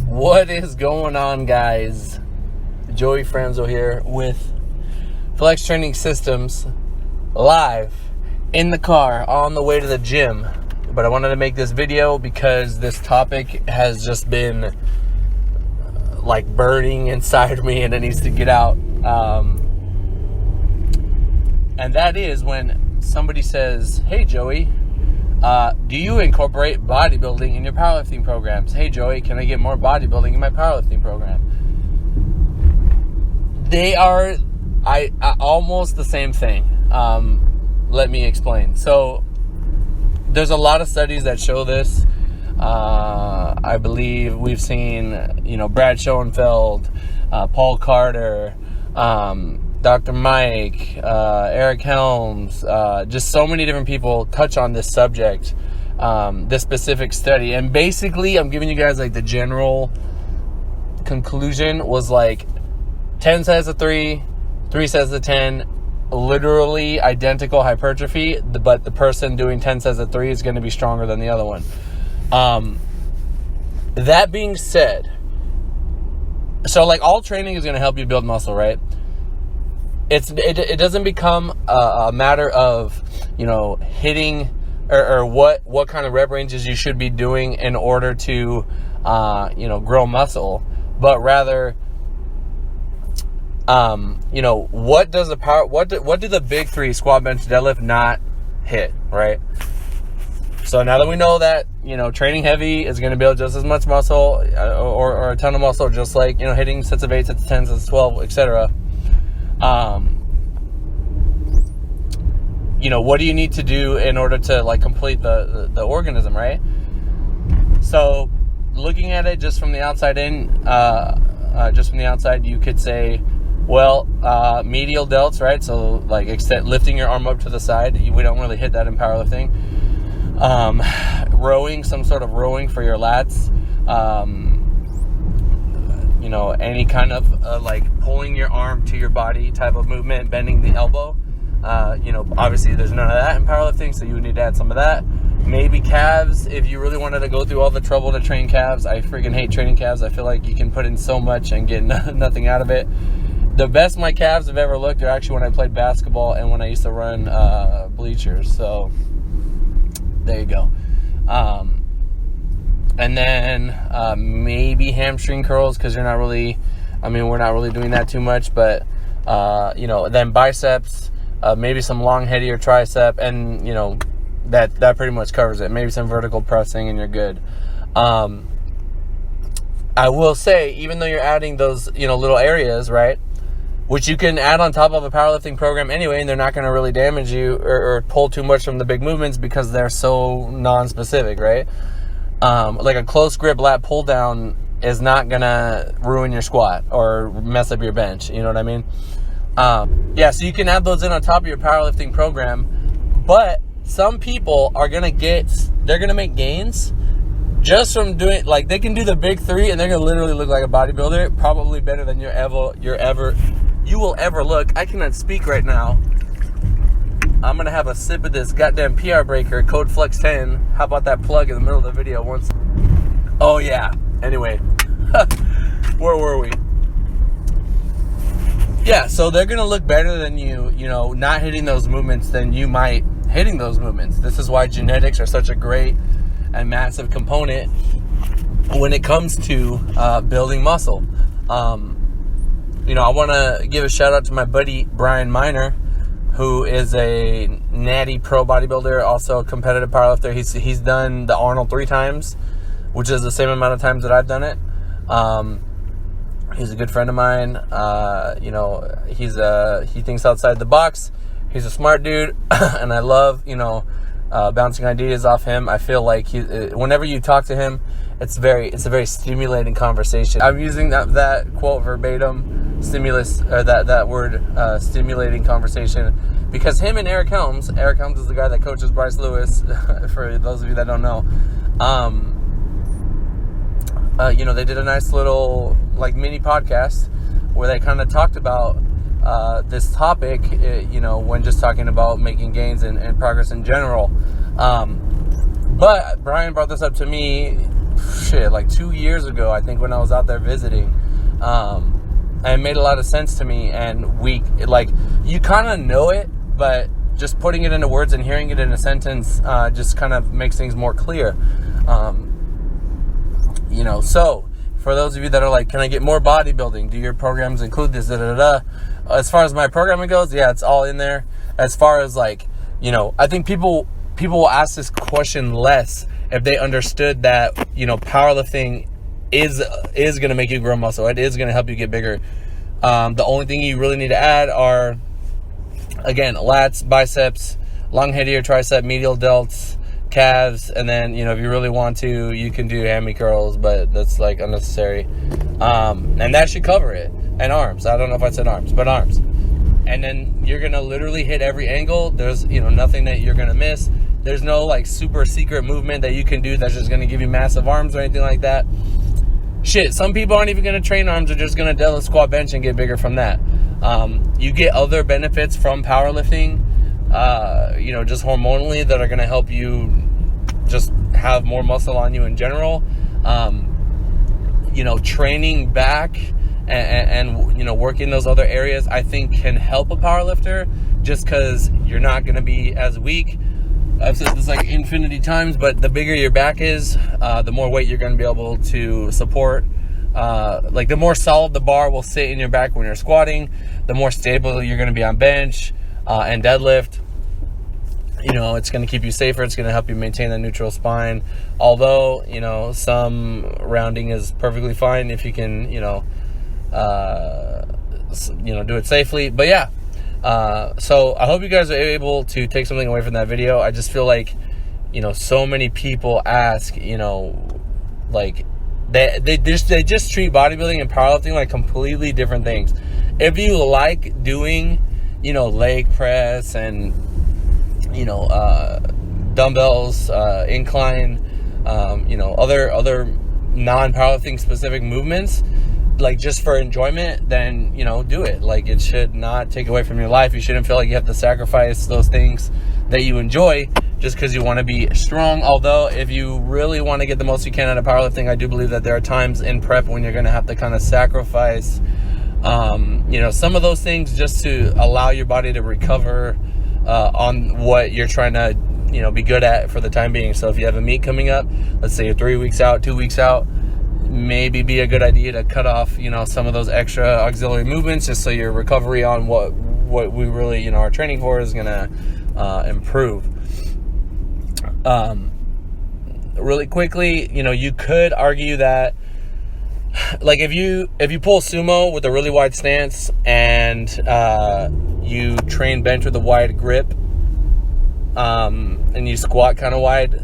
What is going on, guys? Joey Franzo here with Flex Training Systems, live in the car on the way to the gym. But I wanted to make this video because this topic has just been like burning inside me and it needs to get out. And that is when somebody says, "Hey Joey, do you incorporate bodybuilding in your powerlifting programs? Hey Joey, can I get more bodybuilding in my powerlifting program?" They are almost the same thing. Let me explain. So there's a lot of studies that show this. I believe we've seen, Brad Schoenfeld, Paul Carter, Dr. Mike, Eric Helms, just so many different people touch on this subject, this specific study. And basically, I'm giving you guys like the general conclusion was like 10 sets of 3 sets of 10, literally identical hypertrophy, but the person doing 10 sets of 3 is going to be stronger than the other one. That being said, so like all training is going to help you build muscle, right? It doesn't become a matter of, hitting or what kind of rep ranges you should be doing in order to, grow muscle, but rather, what does what do the big three, squat, bench, deadlift, not hit, right? So now that we know that, training heavy is going to build just as much muscle or a ton of muscle, just like, hitting sets of 8, sets of 10, sets of 12, etc. What do you need to do in order to like complete the organism, right? So looking at it just from the outside in, you could say, well, medial delts, right? So like lifting your arm up to the side. We don't really hit that in powerlifting. Rowing, some sort of rowing for your lats. Any kind of like pulling your arm to your body type of movement, bending the elbow. Obviously there's none of that in powerlifting, so you would need to add some of that. Maybe calves, if you really wanted to go through all the trouble to train calves. I freaking hate training calves. I feel like you can put in so much and get nothing out of it. The best my calves have ever looked are actually when I played basketball and when I used to run bleachers. So there you go. And then maybe hamstring curls, because we're not really doing that too much. But then biceps, maybe some long heady or tricep, and that pretty much covers it. Maybe some vertical pressing and you're good. I will say, even though you're adding those little areas, right, which you can add on top of a powerlifting program anyway, and they're not going to really damage you or pull too much from the big movements because they're so non-specific, right? Like a close grip lat pull down is not going to ruin your squat or mess up your bench. You know what I mean? So you can add those in on top of your powerlifting program, but some people are going to make gains just from doing, like, they can do the big three and they're going to literally look like a bodybuilder, probably better than you will ever look. I cannot speak right now. I'm going to have a sip of this goddamn PR breaker, code FLEX10. How about that plug in the middle of the video once? Oh, yeah. Anyway, where were we? Yeah, so they're going to look better than you, not hitting those movements than you might hitting those movements. This is why genetics are such a great and massive component when it comes to building muscle. I want to give a shout out to my buddy Brian Miner, who is a natty pro bodybuilder, also a competitive powerlifter. He's done the Arnold 3 times, which is the same amount of times that I've done it. He's a good friend of mine. He thinks outside the box. He's a smart dude, and I love, bouncing ideas off him. I feel like whenever you talk to him, it's a very stimulating conversation. I'm using that quote verbatim, that word, stimulating conversation, because him and Eric Helms is the guy that coaches Bryce Lewis, for those of you that don't know. They did a nice little like mini podcast where they kind of talked about this topic, when just talking about making gains and progress in general. But Brian brought this up to me like 2 years ago, I think, when I was out there visiting. And it made a lot of sense to me. And you kind of know it, but just putting it into words and hearing it in a sentence just kind of makes things more clear. So for those of you that are like, can I get more bodybuilding? Do your programs include this? As far as my programming goes, yeah, it's all in there. As far as I think people will ask this question less if they understood that, powerlifting is going to make you grow muscle. It is going to help you get bigger. The only thing you really need to add are, again, lats, biceps, long head of your tricep, medial delts, calves, and then, if you really want to, you can do hammy curls, but that's like unnecessary. And that should cover it. And arms. I don't know if I said arms, but arms. And then you're going to literally hit every angle. There's, nothing that you're going to miss. There's no like super secret movement that you can do that's just going to give you massive arms or anything like that. Shit, some people aren't even going to train arms. They're just going to deadlift, squat, bench, and get bigger from that. You get other benefits from powerlifting, just hormonally, that are going to help you just have more muscle on you in general. Training back and working those other areas, I think, can help a powerlifter, just because you're not going to be as weak. I've said this like infinity times, but the bigger your back is, the more weight you're going to be able to support. The more solid the bar will sit in your back when you're squatting, the more stable you're going to be on bench and deadlift. It's going to keep you safer. It's going to help you maintain a neutral spine. Although, some rounding is perfectly fine if you can, do it safely. But yeah. So I hope you guys are able to take something away from that video. I just feel like, so many people ask, they just treat bodybuilding and powerlifting like completely different things. If you like doing, leg press and, dumbbells, incline, other non-powerlifting specific movements, just for enjoyment, then, do it. It should not take away from your life. You shouldn't feel like you have to sacrifice those things that you enjoy just because you want to be strong. Although, if you really want to get the most you can out of powerlifting, I do believe that there are times in prep when you're going to have to kind of sacrifice, some of those things just to allow your body to recover on what you're trying to, be good at for the time being. So if you have a meet coming up, let's say you're 3 weeks out, 2 weeks out, maybe be a good idea to cut off, some of those extra auxiliary movements, just so your recovery on what we really, are training for is going to improve. Really quickly, you could argue that, if you pull sumo with a really wide stance and you train bench with a wide grip, and you squat kind of wide,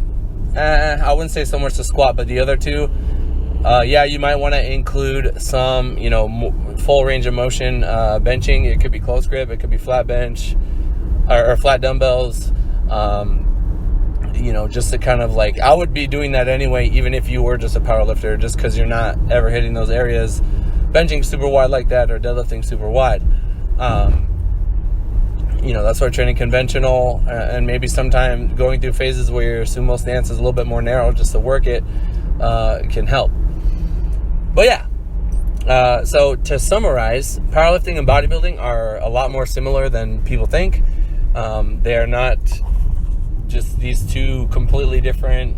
I wouldn't say so much the squat, but the other two, you might want to include some, full range of motion benching. It could be close grip, it could be flat bench or flat dumbbells, just to kind of I would be doing that anyway, even if you were just a powerlifter, just because you're not ever hitting those areas, benching super wide like that or deadlifting super wide. That's why training conventional and maybe sometime going through phases where your sumo stance is a little bit more narrow just to work it can help. But yeah, so to summarize, powerlifting and bodybuilding are a lot more similar than people think. They are not just these two completely different,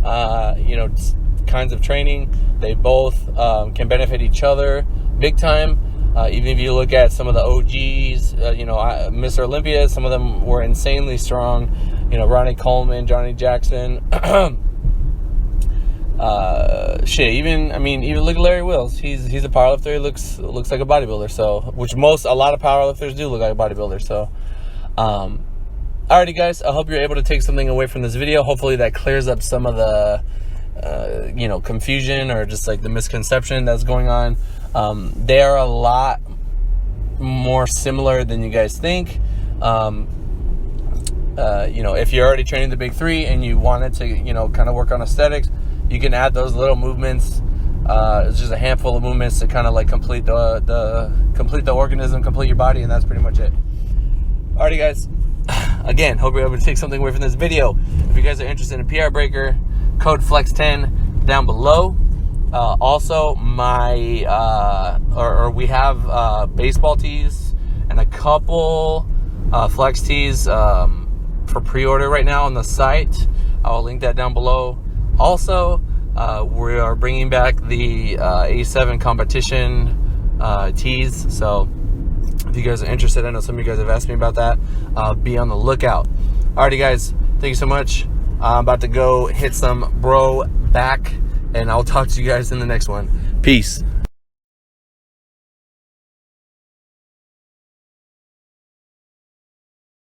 kinds of training. They both can benefit each other big time. Even if you look at some of the OGs, Mr. Olympia, some of them were insanely strong. Ronnie Coleman, Johnny Jackson. Even look at Larry Wills. He's a powerlifter. He looks like a bodybuilder. So, which a lot of powerlifters do look like a bodybuilder. So, alrighty guys, I hope you're able to take something away from this video. Hopefully that clears up some of the, confusion or just the misconception that's going on. They are a lot more similar than you guys think. If you're already training the big three and you wanted to, kind of work on aesthetics, you can add those little movements. It's just a handful of movements to kind of complete the organism, complete your body, and that's pretty much it. Alrighty guys, again, hope you're able to take something away from this video. If you guys are interested in a PR breaker, code FLEX10 down below. Also, we have baseball tees and a couple flex tees for pre-order right now on the site. I will link that down below. Also, we are bringing back the A7 competition tees. So if you guys are interested, I know some of you guys have asked me about that. Be on the lookout. Alrighty, guys. Thank you so much. I'm about to go hit some bro back, and I'll talk to you guys in the next one. Peace.